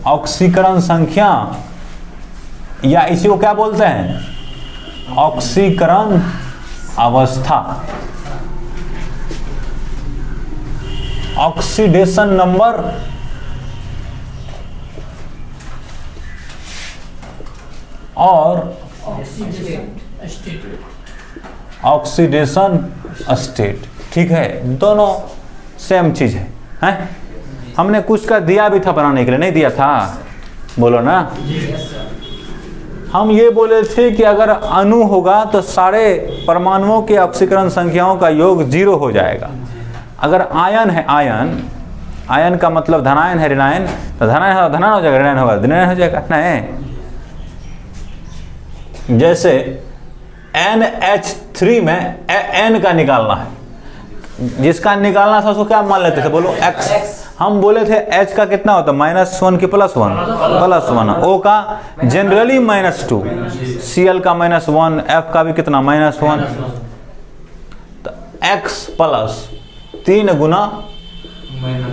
ऑक्सीकरण संख्या, या इसी को क्या बोलते हैं, ऑक्सीकरण अवस्था। ऑक्सीडेशन नंबर और ऑक्सीडेशन स्टेट, ठीक है, दोनों सेम चीज है, हैं? हमने कुछ का दिया भी था बनाने के लिए, नहीं दिया था, बोलो ना। हम ये बोले थे कि अगर अणु होगा तो सारे परमाणुओं के ऑक्सीकरण संख्याओं का योग 0 हो जाएगा। अगर आयन है, आयन का मतलब धनायन है ऋणायन, तो धनायन धनायन हो जाएगा, ऋणायन होगा ऋणायन हो जाएगा, नहीं। जैसे NH3 में N का निकालना है, जिसका निकालना था उसको क्या मान लेते थे, बोलो X। हम बोले थे H का कितना होता है, -1 की +1, +1। O का जनरली -2, Cl का -1, F का भी कितना -1। तो X प्लस 3 गुना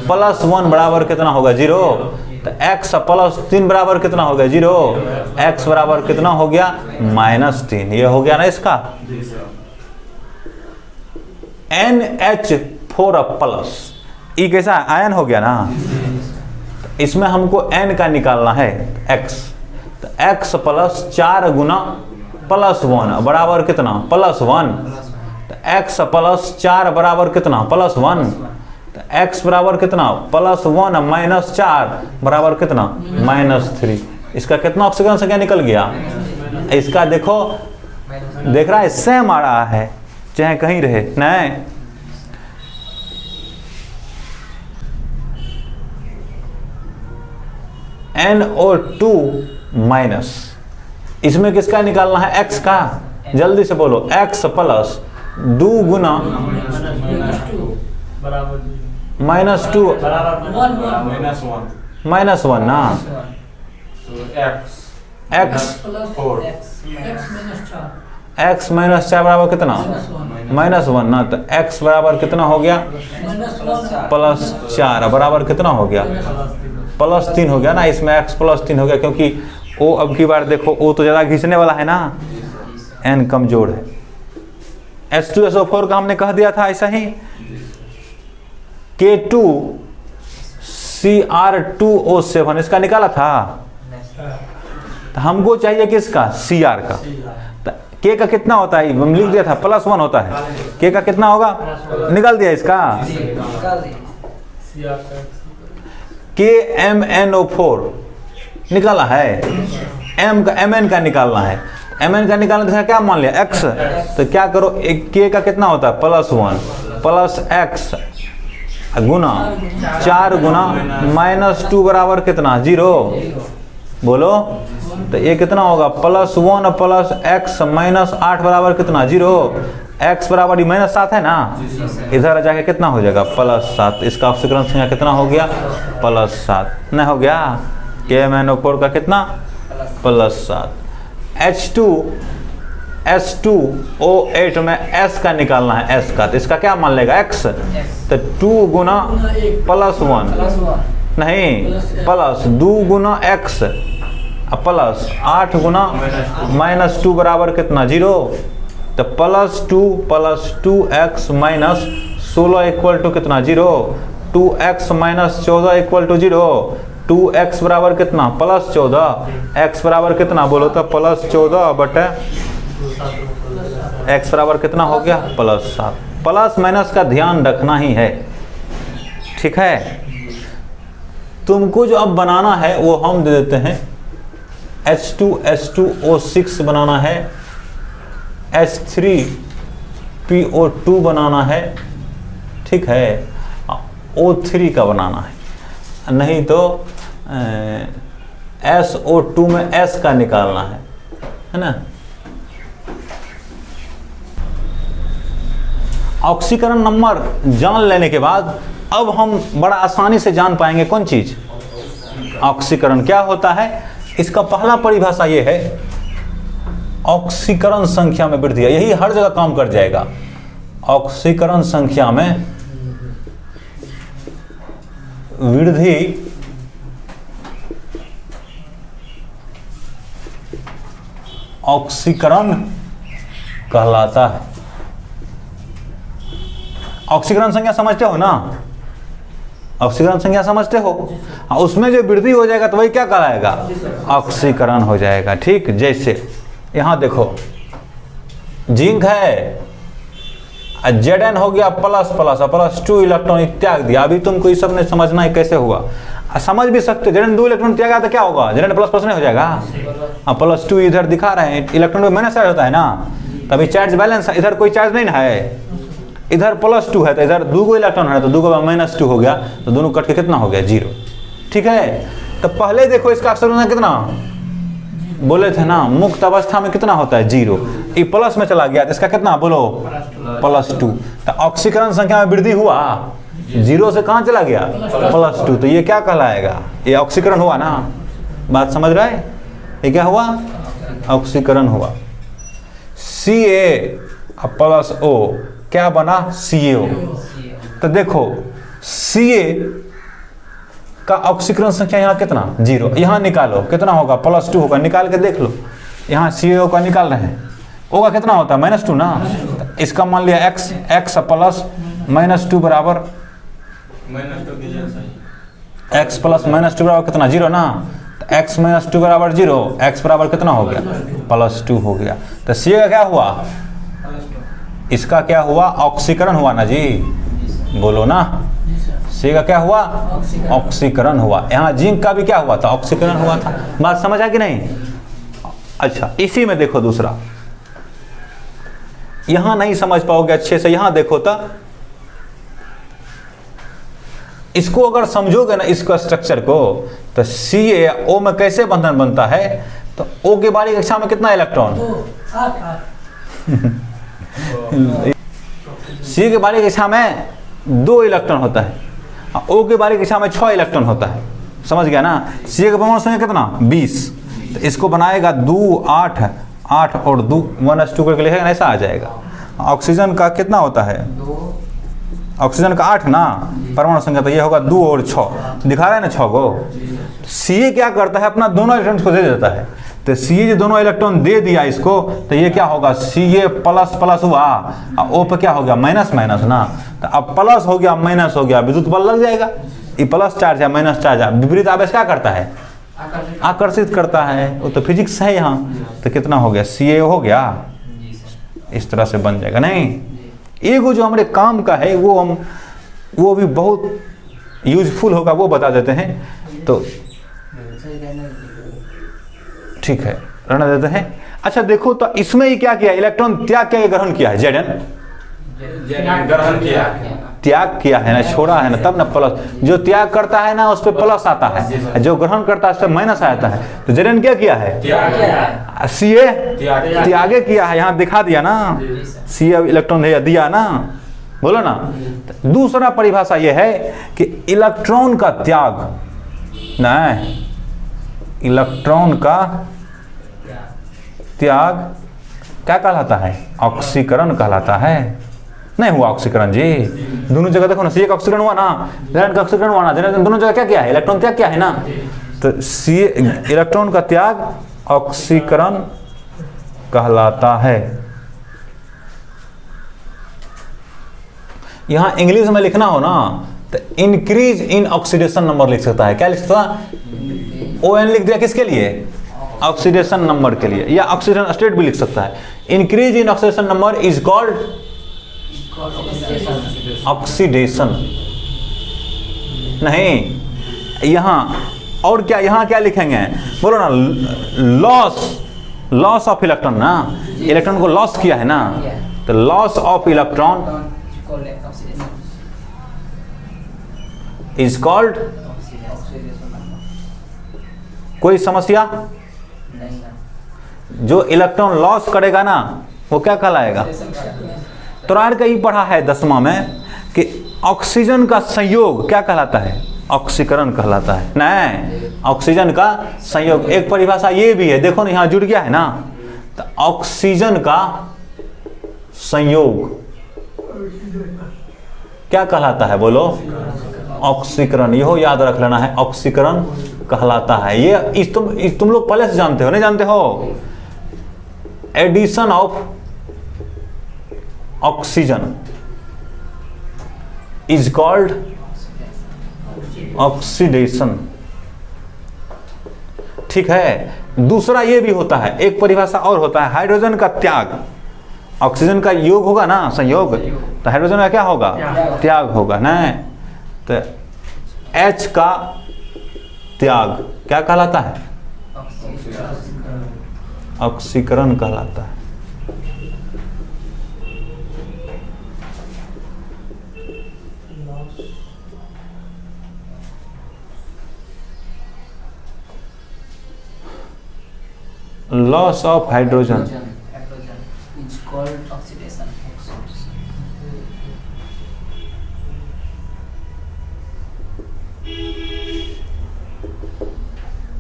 +1 बराबर कितना होगा, 0। तो x प्लस 3 बराबर कितना हो गया, 0। x बराबर कितना हो गया, -3। ये हो गया ना इसका। NH4 प्लस, ई कैसा आयन हो गया ना, इसमें हमको n का निकालना है x। तो x प्लस 4 गुना +1 बराबर कितना, +1। तो x प्लस 4 बराबर कितना, +1। तो x बराबर कितना, +1 माइनस 4 बराबर कितना, -3। इसका कितना ऑक्सीकरण संख्या निकल गया, इसका देखो, देख रहा है, सेम आ रहा है चाहे कहीं रहे, नहीं। NO2 माइनस, इसमें किसका निकालना है, x का। जल्दी से बोलो, x प्लस 2 गुना -2 -1 ना, x -4 बराबर कितना, -1 ना। तो x बराबर कितना हो गया, +4 बराबर कितना हो गया, +3 हो गया ना। इसमें x +3 हो गया, क्योंकि O अब की बार देखो, O तो ज़्यादा घिसने वाला है ना, N कमजोर है। H2SO4 का हमने कह दिया था ऐसा ही, K2Cr2O7 इसका निकाला था। तो हमको चाहिए किसका, Cr का। तो K का कितना होता है, हम लिख दिया था +1 होता है। K का कितना होगा, निकाल दिया इसका, KMnO4 निकाला है। Mn का निकालना है, Mn का निकालना था, क्या मान लिया, x। तो क्या करो, K का कितना होता है, +1 प्लस x गुना 4 गुना -2 बराबर कितना, 0। बोलो, तो ये कितना होगा, +1 प्लस x -8 बराबर कितना, 0। x बराबर -7 है ना, इधर जाके कितना हो जाएगा, +7। इसका ऑक्सीकरण संख्या कितना हो गया, +7 नहीं हो गया। KMnO4 का कितना, +7। H2S2O8 में S का निकालना है, S का। तो इसका क्या मान लेगा, x। तो 2 गुना +1 नहीं, प्लस 2 गुना x प्लस 8 गुना -2 बराबर कितना, 0। तो +2 plus 2x minus 16 equal to कितना, 0। 2x minus 14 equal to 0। 2x बराबर कितना, +14। x बराबर कितना, बोलो तो +14 बटे x बराबर कितना हो गया, +7। प्लस माइनस का ध्यान रखना ही है, ठीक है। तुमको जो अब बनाना है वो हम दे देते हैं। H2S2O6 बनाना है, H3PO2 बनाना है, ठीक है। O3 का बनाना है, नहीं तो SO2 में S का निकालना है ना। ऑक्सीकरण नंबर जान लेने के बाद अब हम बड़ा आसानी से जान पाएंगे कौन चीज, ऑक्सीकरण क्या होता है। इसका पहला परिभाषा ये है, ऑक्सीकरण संख्या में वृद्धि है। यही हर जगह काम कर जाएगा। ऑक्सीकरण संख्या में वृद्धि ऑक्सीकरण कहलाता है। ऑक्सीकरण संख्या समझते हो ना, ऑक्सीकरण संख्या समझते हो, उसमें जो वृद्धि हो जाएगा तो वही क्या कहलाएगा, ऑक्सीकरण हो जाएगा। ठीक, जैसे यहां देखो जिंक है, Zn हो गया प्लस प्लस प्लस 2 इलेक्ट्रॉन त्याग दिया। अभी तुमको ये सब नहीं समझना है कैसे हुआ, समझ भी सकते। Zn 2 इलेक्ट्रॉन त्यागा तो क्या होगा, Zn प्लस प्लस नहीं हो जाएगा, प्लस 2 इधर दिखा रहे हैं, इलेक्ट्रॉन में माइनस चार्ज होता है ना, तभी चार्ज बैलेंस है, इधर कोई चार्ज नहीं है, इधर प्लस 2 है तो इधर 2 इलेक्ट्रॉन है तो 2 का माइनस 2 हो गया, तो दोनों कट के कितना हो गया, 0। ठीक है, तो पहले देखो इसका अक्सर कितना बोले थे ना, मुक्त अवस्था में कितना होता है, 0। ये प्लस में चला गया तो इसका कितना बोलो, +2। तो ऑक्सीकरण संख्या में वृद्धि हुआ, 0 से कहाँ चला गया, +2। तो ये क्या कहलाएगा, ये ऑक्सीकरण हुआ ना। बात समझ रहे हैं, ये क्या हुआ, ऑक्सीकरण हुआ। Ca+O क्या बना, CaO। तो देखो Ca का ऑक्सीकरण संख्या यहाँ कितना, 0। यहाँ निकालो कितना होगा, +2 होगा, निकाल के देख लो। यहाँ CaO का निकाल रहे हैं, O का कितना होता है, -2 ना। तो इसका मान लिया x प्लस -2 बराबर x प्लस -2 बराबर कितना, 0 ना। तो x -2 बराबर 0, x बराबर कितना हो गया, +2 हो गया। तो Ca का क्या हुआ, इसका क्या हुआ, ऑक्सीकरण हुआ ना जी, बोलो ना। Ca का क्या हुआ, ऑक्सीकरण हुआ। यहाँ जिंक का भी क्या हुआ था, ऑक्सीकरण हुआ था। बात समझ आ कि नहीं। अच्छा, इसी में देखो दूसरा, यहां नहीं समझ पाओगे अच्छे से, यहां देखो तो इसको अगर समझोगे ना, इसका स्ट्रक्चर को, तो CaO में कैसे बंधन बनता है। तो O के बारी कक्षा में कितना इलेक्ट्रॉन, C के बारी कक्षा में 2 इलेक्ट्रॉन होता है, O के बारी कक्षा में 6 इलेक्ट्रॉन होता है। समझ गया ना। Ca का परमाणु संख्या कितना, 20। तो इसको बनाएगा 2 8 8 और 2 1s2 करके लिखेगा, ऐसा आ जाएगा। ऑक्सीजन का कितना होता है, ऑक्सीजन का 8 ना परमाणु संख्या, तो ये होगा 2 और 6, दिखा रहा है ना 6 को। Ca क्या करता है, अपना दोनों इलेक्ट्रॉन को दे देता है। तो Ca जो दोनों इलेक्ट्रॉन दे दिया इसको, तो ये क्या होगा, Ca++ हुआ, O पे क्या हो गया, माइनस माइनस ना। तो अब प्लस हो गया माइनस हो गया, विद्युत बल लग जाएगा। ये प्लस चार्ज है माइनस चार्ज है, विपरीत आवेश क्या करता है, आकर्षित करता है, वो तो फिजिक्स है यहाँ। तो कितना हो गया, CaO हो गया, इस तरह से बन जाएगा। नहीं, एगो जो हमारे काम का है वो भी बहुत यूजफुल होगा, वो बता देते हैं। तो ठीक है, रहने देते हैं। अच्छा देखो, तो इसमें ही क्या किया, इलेक्ट्रॉन त्याग किया, ग्रहण किया है, Zn ग्रहण किया, त्याग किया है ना, छोड़ा है ना, तब ना प्लस। जो त्याग करता है ना उस पर प्लस आता है, जो ग्रहण करता है उस पर माइनस आता है। तो Zn क्या किया है, Ca त्यागे किया है, यहाँ दिखा दिया ना, Ca इलेक्ट्रॉन दिया ना, बोलो ना। दूसरा परिभाषा यह है कि इलेक्ट्रॉन का त्याग, नहीं, इलेक्ट्रॉन का त्याग क्या कहलाता है, ऑक्सीकरण कहलाता है। नहीं हुआ ऑक्सीकरण जी, दोनों जगह देखो ना, Ca का ऑक्सीकरण हुआ ना, Zn का ऑक्सीकरण हुआ ना, दोनों जगह क्या किया है, इलेक्ट्रॉन त्याग किया है ना। तो इलेक्ट्रॉन का त्याग ऑक्सीकरण कहलाता है। यहां इंग्लिश में लिखना हो ना, तो इंक्रीज इन ऑक्सीडेशन नंबर लिख सकता है। क्या लिख सकता है, ON लिख दिया, किसके लिए, ऑक्सीडेशन नंबर के लिए, या ऑक्सीजन स्टेट भी लिख सकता है। Increase in oxidation number is called oxidation. नहीं, यहां और क्या, यहां क्या लिखेंगे, बोलो ना, लॉस ऑफ इलेक्ट्रॉन ना, इलेक्ट्रॉन को लॉस किया है ना, तो loss of electron is called. कोई समस्या, जो इलेक्ट्रॉन लॉस करेगा ना वो क्या कहलाएगा। तोरार का ही पढ़ा है 10वां में कि ऑक्सीजन का संयोग क्या कहलाता है, ऑक्सीकरण कहलाता है। नहीं, ऑक्सीजन का संयोग, एक परिभाषा ये भी है, देखो ना यहां जुड़ गया है ना। तो ऑक्सीजन का संयोग क्या कहलाता है, बोलो, ऑक्सीकरण। यहो याद रख लेना है, ऑक्सीकरण कहलाता है। ये तुम लोग पहले से जानते हो, नहीं जानते हो। Addition of oxygen is called oxidation. ठीक है। दूसरा ये भी होता है, एक परिभाषा और होता है, हाइड्रोजन का त्याग। ऑक्सीजन का योग होगा ना, संयोग, तो हाइड्रोजन का क्या होगा, त्याग होगा ना। तो H का त्याग क्या कहलाता है, ऑक्सीकरण कहलाता है। Loss of hydrogen is called oxidation.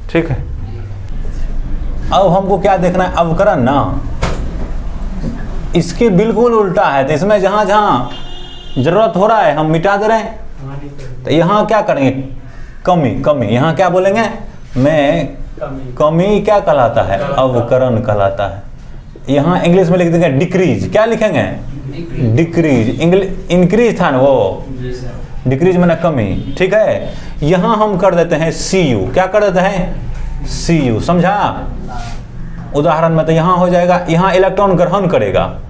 ठीक है। अब हमको क्या देखना है, अवकरण ना, इसके बिल्कुल उल्टा है। तो इसमें जहां जहां जरूरत हो रहा है हम मिटा दे रहे हैं। तो यहाँ क्या करेंगे, कमी, कमी, यहाँ क्या बोलेंगे, मैं कमी क्या कहलाता है, अवकरण कहलाता है। यहाँ इंग्लिश में लिख देंगे डिक्रीज, क्या लिखेंगे, डिक्रीज। इंक्रीज था ना वो, डिक्रीज मैंने कमी। ठीक है। यहाँ हम कर देते हैं CU, क्या कर देते हैं, CU, समझा। उदाहरण में तो यहाँ हो जाएगा, यहाँ इलेक्ट्रॉन ग्रहण करेगा,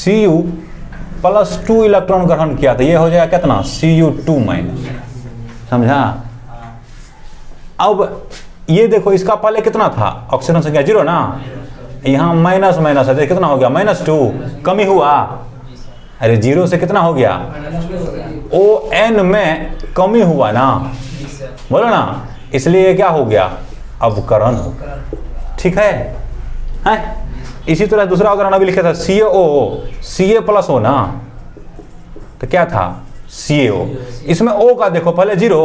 Cu प्लस 2 इलेक्ट्रॉन ग्रहण किया, तो ये हो जाएगा कितना, Cu2 माइनस, समझा। अब ये देखो, इसका पहले कितना था, ऑक्सीजन संख्या 0 ना, यहाँ माइनस माइनस है, कितना हो गया, -2, कमी हुआ। अरे 0 से कितना हो गया, ON में कमी हुआ ना, बोलो ना, इसलिए क्या हो गया, अवकरण। ठीक है, हैं? इसी तरह दूसरा अवकरण अभी लिखा था CaO, Ca प्लस O ना, तो क्या था, CaO। इसमें O का देखो, पहले 0,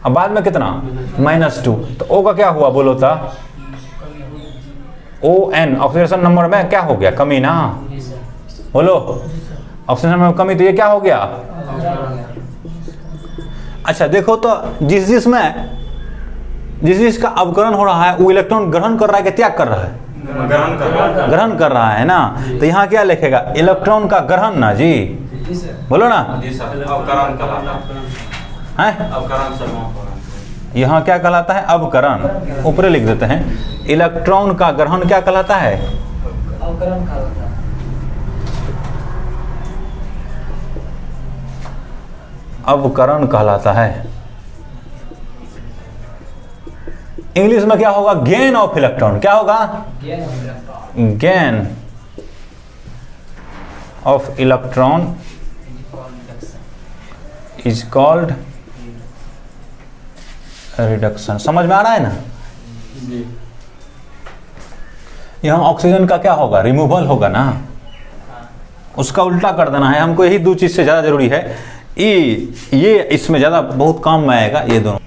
अब बाद में कितना, -2, तो O का क्या हुआ, बोलो था, ON, ऑक्सीडेशन नंबर में क्या हो गया, कमी ना, बोलो, ऑक्सीजन नंबर में कमी, तो ये क्या हो गया। अच्छा देखो तो जिस जिसका अवकरण हो रहा है वो इलेक्ट्रॉन ग्रहण कर रहा है कि त्याग कर रहा है, ग्रहण कर रहा है ना। तो यहाँ क्या लिखेगा, इलेक्ट्रॉन का ग्रहण ना जी, बोलो ना, अवकरण कहलाता है, है अवकरण समूह। यहाँ क्या कहलाता है, अवकरण। ऊपर लिख देते हैं, इलेक्ट्रॉन का ग्रहण क्या कहलाता है, अवकरण कहलाता है। अवकरण कहलाता है। इंग्लिश में क्या होगा, गेन ऑफ इलेक्ट्रॉन, क्या होगा, gain of electron is called reduction. समझ में आ रहा है ना। यहाँ ऑक्सीजन का क्या होगा, रिमूवल होगा ना, उसका उल्टा कर देना है हमको। यही दो चीज से ज्यादा जरूरी है, ये इसमें ज्यादा बहुत काम में आएगा, ये दोनों।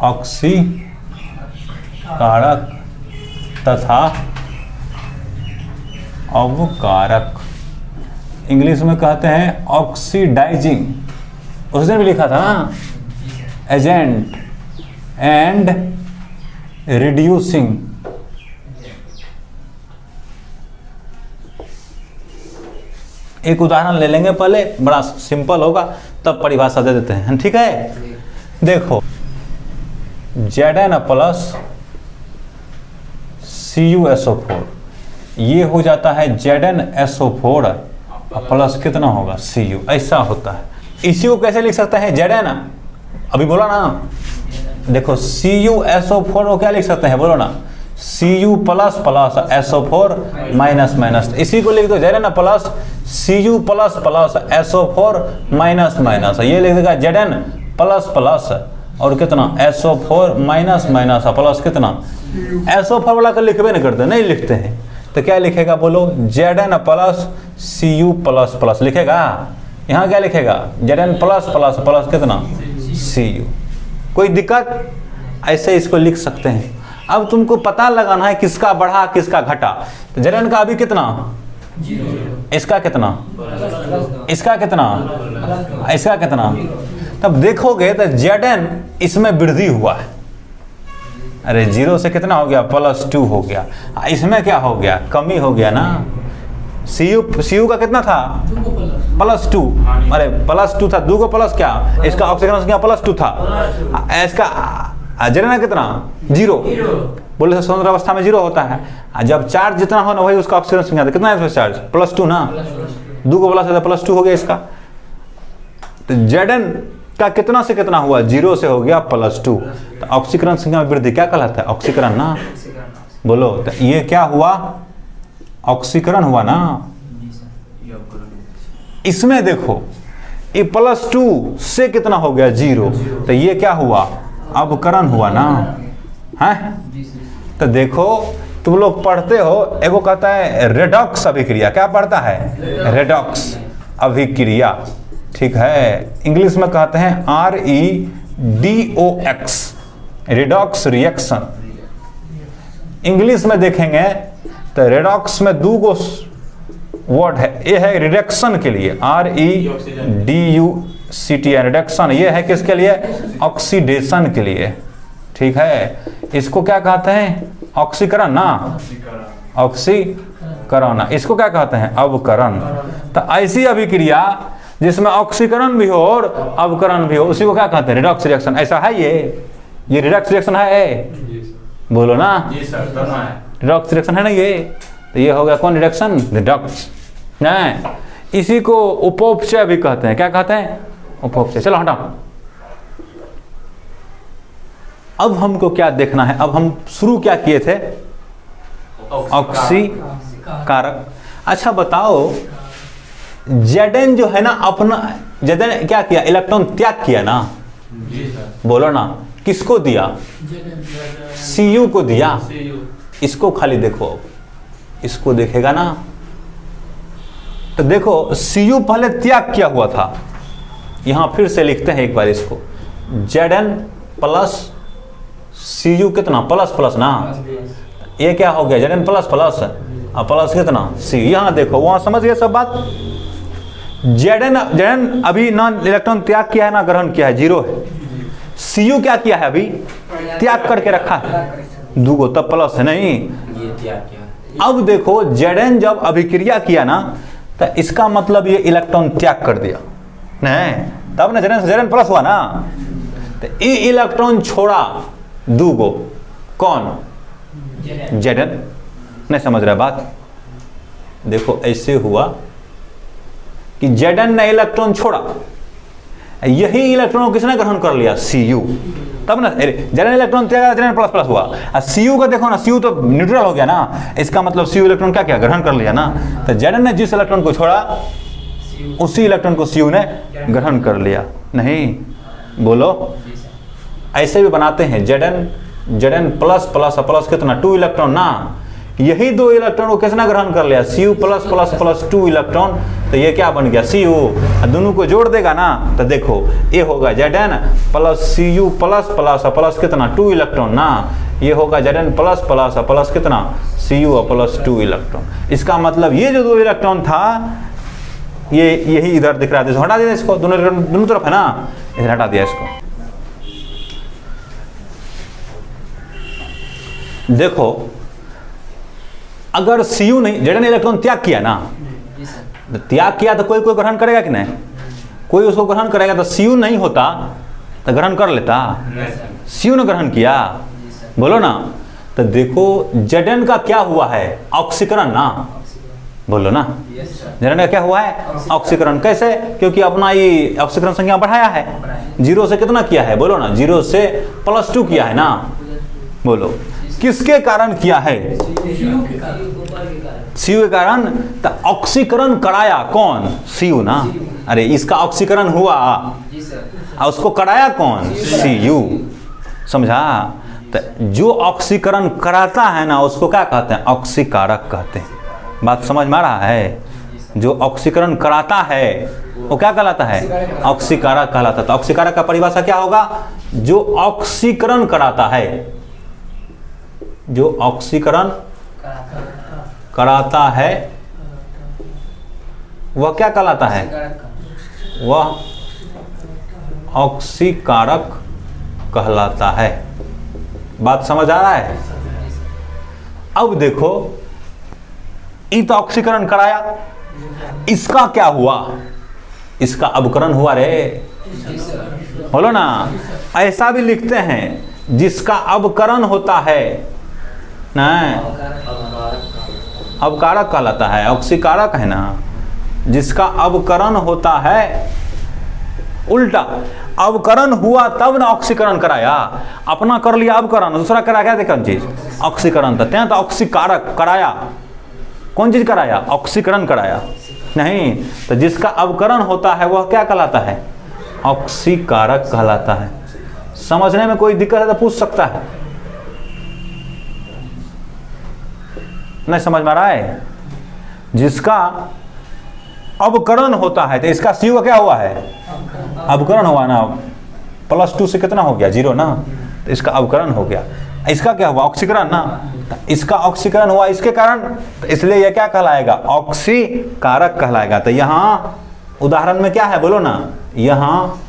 ऑक्सीकारक तथा अवकारक, इंग्लिश में कहते हैं ऑक्सीडाइजिंग, उस दिन भी लिखा था ना, एजेंट एंड रिड्यूसिंग। एक उदाहरण ले लेंगे पहले, बड़ा सिंपल होगा, तब परिभाषा दे देते हैं। ठीक है, देखो Zn प्लस CuSO4, ये हो जाता है ZnSO4 प्लस कितना होगा, Cu, ऐसा होता है। इसी को कैसे लिख सकते हैं, Zn, अभी बोला ना, देखो CuSO4 को क्या लिख सकते हैं, बोलो ना, Cu plus plus SO4 minus minus, इसी को लिख दो Zn plus Cu plus plus SO4 minus minus, ये लिख देगा Zn प्लस प्लस और कितना, SO4 माइनस माइनस प्लस कितना, SO4 वाला का लिखबे नहीं करते, नहीं लिखते हैं, तो क्या लिखेगा, बोलो Zn plus Cu plus plus लिखेगा। यहाँ क्या लिखेगा, Zn प्लस प्लस प्लस कितना, Cu। कोई दिक्कत, ऐसे इसको लिख सकते हैं। अब तुमको पता लगाना है किसका बढ़ा किसका घटा। तो Zn का अभी कितना, इसका कितना, इसका कितना, इसका कितना। तब देखोगे तो Zn इसमें वृद्धि हुआ है। अरे 0 से कितना हो गया, +2 हो गया। इसमें क्या हो गया, कमी हो गया ना। Cu का कितना था, +2। अरे +2 था, 2 को प्लस क्या, इसका ऑक्सीकरण संख्या +2 था। इसका Zn कितना, 0। बोले स्वतंत्र अवस्था में 0 होता है। जब चार्ज जितना हो ना वही उसका ऑक्सीकरण संख्या था। कितना है इसमें चार्ज, +2 ना। 2 को प्लस +2 हो गया इसका। तो Zn का कितना से कितना हुआ, 0 से हो गया +2। तो ऑक्सीकरण संख्या में वृद्धि क्या कहलाता है, ऑक्सीकरण ना। बोलो तो ये क्या हुआ, ऑक्सीकरण हुआ ना। इसमें देखो ये +2 से कितना हो गया, 0। तो ये क्या हुआ, अवकरण हुआ ना, है। तो देखो तुम लोग पढ़ते हो, एगो कहता है रेडॉक्स अभिक्रिया। क्या पढ़ता है, रेडॉक्स अभिक्रिया, ठीक है। इंग्लिश में कहते हैं REDOX, रेडॉक्स रिएक्शन। इंग्लिश में देखेंगे तो रेडॉक्स में 2 गो वर्ड है। ये है रिडक्शन के लिए, REDUCT, रिडक्शन। ये है किसके लिए, ऑक्सीडेशन के लिए, ठीक है। इसको क्या कहते हैं, ऑक्सीकरण ना, ऑक्सीकरण। इसको क्या कहते हैं, अवकरण। तो ऐसी अभिक्रिया जिसमें ऑक्सीकरण भी हो और अवकरण भी हो, उसी को क्या कहते हैं, रिडॉक्स रिएक्शन। ऐसा है ये रिडॉक्स रिएक्शन है, बोलो ना। जी सर, दोनों है। रिडॉक्स रिएक्शन है ना ये। तो ये हो गया कौन, रिडक्शन, रिडॉक्स। नहीं, इसी को उपोपचय भी कहते हैं। क्या कहते हैं, उपोपचय। चलो हटाओ। अब हमको क्या देखना है, अब हम शुरू क्या किए थे, ऑक्सीकारक। अच्छा बताओ, Zn जो है ना अपना, Zn क्या किया, इलेक्ट्रॉन त्याग किया ना। जी सर। बोलो ना, किसको दिया, Cu को दिया। इसको खाली देखो, इसको देखेगा ना। तो देखो Cu पहले त्याग किया हुआ था। यहां फिर से लिखते हैं एक बार इसको, Zn प्लस Cu कितना, प्लस ना। ये क्या हो गया, Zn प्लस प्लस कितना, Cu। यहां देखो, वहां समझ गए सब बात। Zn अभी ना इलेक्ट्रॉन त्याग किया है ना ग्रहण किया है, 0 है। Cu क्या किया है, अभी त्याग करके रखा है, 2 को, तब प्लस है नहीं। ये त्याग किया। अब देखो Zn जब अभिक्रिया किया ना, तो इसका मतलब ये इलेक्ट्रॉन त्याग कर दिया नहीं, तब ना Zn प्लस हुआ ना। तो ये इलेक्ट्रॉन छोड़ा 2 को, कौन, Zn। नहीं समझ रहा बात। देखो ऐसे हुआ कि Zn ने इलेक्ट्रॉन छोड़ा, यही इलेक्ट्रॉन को किसने ग्रहण कर लिया, Cu। तब ना Zn इलेक्ट्रॉन त्याग, Zn प्लस प्लस हुआ। Cu का देखो ना, Cu तो न्यूट्रल हो गया ना। इसका मतलब Cu इलेक्ट्रॉन क्या किया, ग्रहण कर लिया ना। तो Zn ने जिस इलेक्ट्रॉन को छोड़ा, उसी इलेक्ट्रॉन को Cu ने ग्रहण कर लिया। नहीं, बोलो ऐसे भी बनाते हैं, Zn प्लस प्लस प्लस कितना, 2 इलेक्ट्रॉन ना। यही 2 इलेक्ट्रॉन को किसने ग्रहण कर लिया, Cu plus plus plus 2 electron. तो ये क्या बन गया, Cu। दोनों को जोड़ देगा ना, तो देखो ये होगा Zn plus Cu plus plus plus कितना, 2 इलेक्ट्रॉन ना। ये होगा Zn प्लस प्लस प्लस कितना, Cu प्लस 2 इलेक्ट्रॉन। इसका मतलब ये जो 2 इलेक्ट्रॉन था, ये यही इधर दिख रहा था, हटा दिया इसको, दोनों तरफ है ना, इधर हटा दिया इसको। देखो अगर Cu नहीं, Zn इलेक्ट्रॉन त्याग किया ना, तो त्याग किया तो कोई ग्रहण करेगा कि नहीं, कोई उसको ग्रहण करेगा। तो Cu नहीं होता तो ग्रहण कर लेता, Cu ने ग्रहण किया, बोलो ना। तो देखो Zn का क्या हुआ है, ऑक्सीकरण ना, बोलो ना। Zn का क्या हुआ है, ऑक्सीकरण। कैसे, क्योंकि अपना ये ऑक्सीकरण संख्या बढ़ाया है, 0 से कितना किया है, बोलो ना, 0 से +2 किया है ना। बोलो किसके कारण किया है, Cu के कारण। तो ऑक्सीकरण कराया कौन, Cu ना। अरे इसका ऑक्सीकरण हुआ और उसको कराया कौन, Cu। समझा। तो जो ऑक्सीकरण कराता है ना, उसको क्या कहते हैं, ऑक्सीकारक कहते हैं। बात समझ में आ रहा है। जो ऑक्सीकरण कराता है वो क्या कहलाता है, ऑक्सीकारक कहलाता है। तो ऑक्सीकारक का परिभाषा क्या होगा, जो ऑक्सीकरण कराता है, जो ऑक्सीकरण कराता कराता है वह क्या कहलाता है? वह ऑक्सीकारक कहलाता है। बात समझ आ रहा है? अब देखो, ई तो ऑक्सीकरण कराया, इसका क्या हुआ? इसका अवकरण हुआ रे, बोलो ना। ऐसा भी लिखते हैं जिसका अवकरण होता है ना, अवकारक कहलाता है, ऑक्सीकारक है ना। जिसका अवकरण होता है, उल्टा अवकरण हुआ तब ना ऑक्सीकरण कराया। अपना कर लिया अवकरण, दूसरा करा क्या देखा चीज? ऑक्सीकरण। तो त्या तो ऑक्सीकारक कराया, कौन चीज कराया? ऑक्सीकरण कराया नहीं। तो जिसका अवकरण होता है वह क्या कहलाता है? ऑक्सीकारक कहलाता है। समझने में कोई दिक्कत है तो पूछ सकता है, नहीं समझ में आ रहा है? जिसका अवकरण होता है, तो इसका सी क्या हुआ है? अवकरण हुआ ना। +2 से कितना हो गया? 0 ना। तो इसका अवकरण हो गया। इसका क्या हुआ? ऑक्सीकरण ना। इसका ऑक्सीकरण हुआ इसके कारण, तो इसलिए यह क्या कहलाएगा? ऑक्सीकारक कहलाएगा। तो यहाँ उदाहरण में क्या है बोलो ना? यहाँ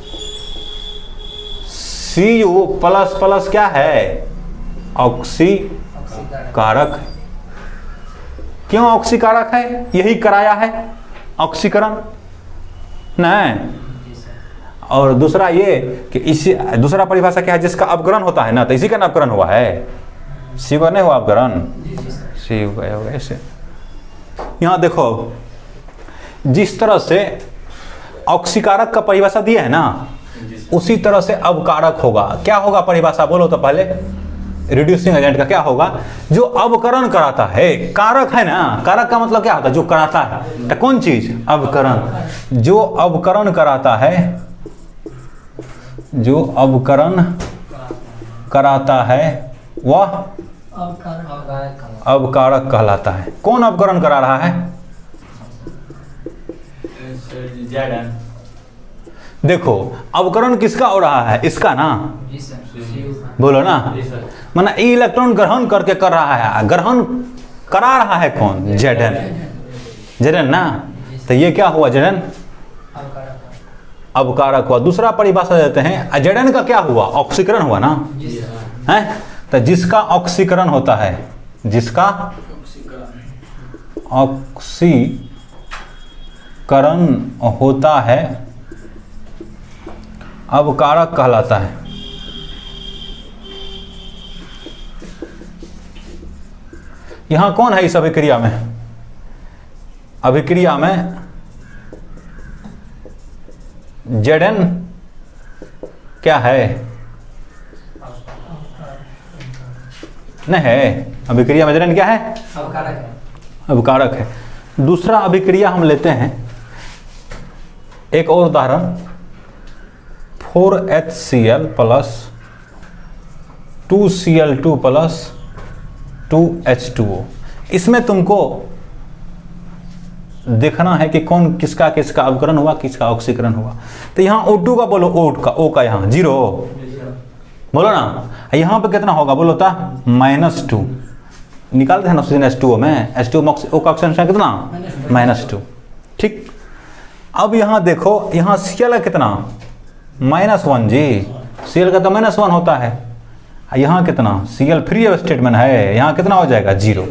Cu++ क्या है? ऑक्सीकारक। क्यों ऑक्सीकारक है? यही कराया है ऑक्सीकरण नहीं। और दूसरा ये कि इसी दूसरा परिभाषा क्या है? जिसका अवकरण होता है ना, तो इसी का अवकरण हुआ है। शिव का नहीं हुआ अवकरण, शिव का होगा ऐसे। यहाँ देखो, जिस तरह से ऑक्सीकारक का परिभाषा दिया है ना, उसी तरह से अवकारक होगा। क्या होगा परिभाषा बोलो तो पहले? रिड्यूसिंग एजेंट का क्या होगा? जो अवकरण कराता है। कारक है ना, कारक का मतलब क्या होता है? जो कराता है। तो कौन चीज? अवकरण। जो अवकरण कराता है, जो अवकरण कराता है वह अवकारक कहलाता है। कौन अवकरण करा रहा है? Zn। देखो, अवकरण किसका हो रहा है? इसका ना, बोलो ना। माना ई इलेक्ट्रॉन ग्रहण करके कर रहा है, ग्रहण करा रहा है कौन? Zn। Zn ना। तो ये क्या हुआ? Zn अवकारक हुआ। दूसरा परिभाषा देते हैं, Zn का क्या हुआ? ऑक्सीकरण हुआ ना, है? तो जिसका ऑक्सीकरण होता है, जिसका ऑक्सीकरण होता है, अवकारक कहलाता है। यहां कौन है इस अभिक्रिया में? अभिक्रिया में Zn क्या है? नहीं है। अभिक्रिया में Zn क्या है? अवकारक है। दूसरा अभिक्रिया हम लेते हैं, एक और उदाहरण, 4HCl + 2Cl2 + 2H2O। इसमें तुमको देखना है कि कौन किसका किसका अवकरण हुआ, किसका ऑक्सीकरण हुआ। तो यहाँ O2 का बोलो, O का यहाँ 0 बोलो ना। यहाँ पे कितना होगा बोलो ता? -2 निकालते हैं ना ऑक्सीजन H2O में। H2O में O का ऑक्सीजन कितना? -2। ठीक। अब यहाँ देखो, यहाँ Cl का कितना? -1 जी। Cl का तो -1 होता है। यहाँ कितना? Cl फ्री स्टेट में है, यहाँ कितना हो जाएगा? 0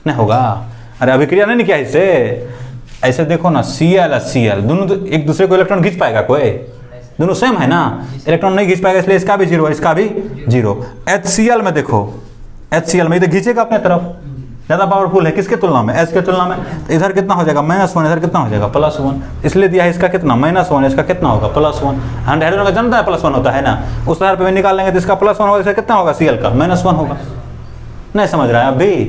नहीं होगा। अरे अभिक्रिया नहीं किया इससे। ऐसे देखो ना, Cl दोनों तो एक दूसरे को इलेक्ट्रॉन खींच पाएगा कोई? दोनों सेम है ना, इलेक्ट्रॉन नहीं खींच पाएगा, इसलिए इसका भी 0 है, इसका भी 0। HCl में देखो, HCl में इधर खींचेगा अपने तरफ, ज़्यादा पावरफुल है किसके तुलना में? H के तुलना में। तो इधर कितना हो जाएगा? -1, इधर कितना हो जाएगा? +1। इसलिए दिया है इसका कितना? -1, इसका कितना होगा? +1। हाइड्रोजन का जनता है +1 होता है ना, उस आधार पे निकाल लेंगे तो इसका +1 होगा, इसका कितना होगा? Cl का -1 होगा। नहीं समझ रहा है अभी?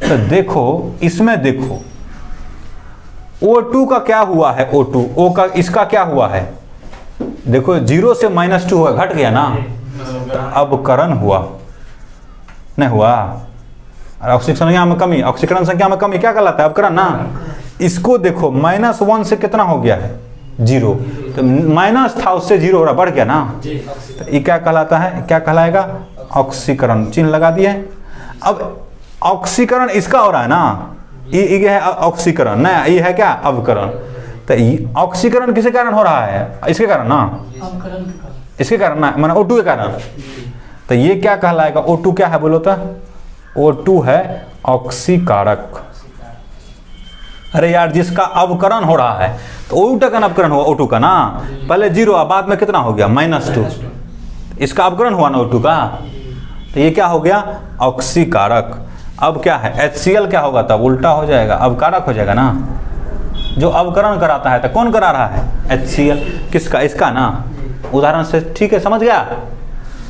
तो देखो, इसमें देखो O2 का क्या हुआ है? O का इसका क्या हुआ है? देखो 0 से -2 हुआ, घट गया ना, अवकरण हुआ नहीं हुआ। और ऑक्सीकरण संख्या में कमी, ऑक्सीकरण संख्या में कमी क्या कहलाता है? अवकरण ना। इसको देखो, -1 से कितना हो गया है? 0। तो माइनस था उससे 0 हो रहा, बढ़ गया ना। तो ये क्या कहलाता है? क्या कहलाएगा? ऑक्सीकरण। चिन्ह लगा दिए। अब ऑक्सीकरण इसका हो रहा है ना, ये है ऑक्सीकरण, ना ये है क्या अवकरण। तो ऑक्सीकरण किसके कारण हो रहा है, इसके कारण ना, अवकरण के कारण। इसके कारण ना, माने O2 के कारण। तो ये क्या कहलाएगा, O2 क्या है बोलो तो, O2 है ऑक्सीकारक। अरे यार जिसका अवकरण हो रहा है तो O2 का अवकरण हुआ O2 का ना, पहले 0 बाद में कितना हो गया -2, इसका अवकरण हुआ ना O2 का, तो ये क्या हो गया ऑक्सीकारक। अब क्या है HCl क्या होगा, तब उल्टा हो जाएगा, अवकारक हो जाएगा ना। जो अवकरण कराता है तो कौन करा रहा है, HCl, किसका, इसका ना, उदाहरण से, ठीक है समझ गया।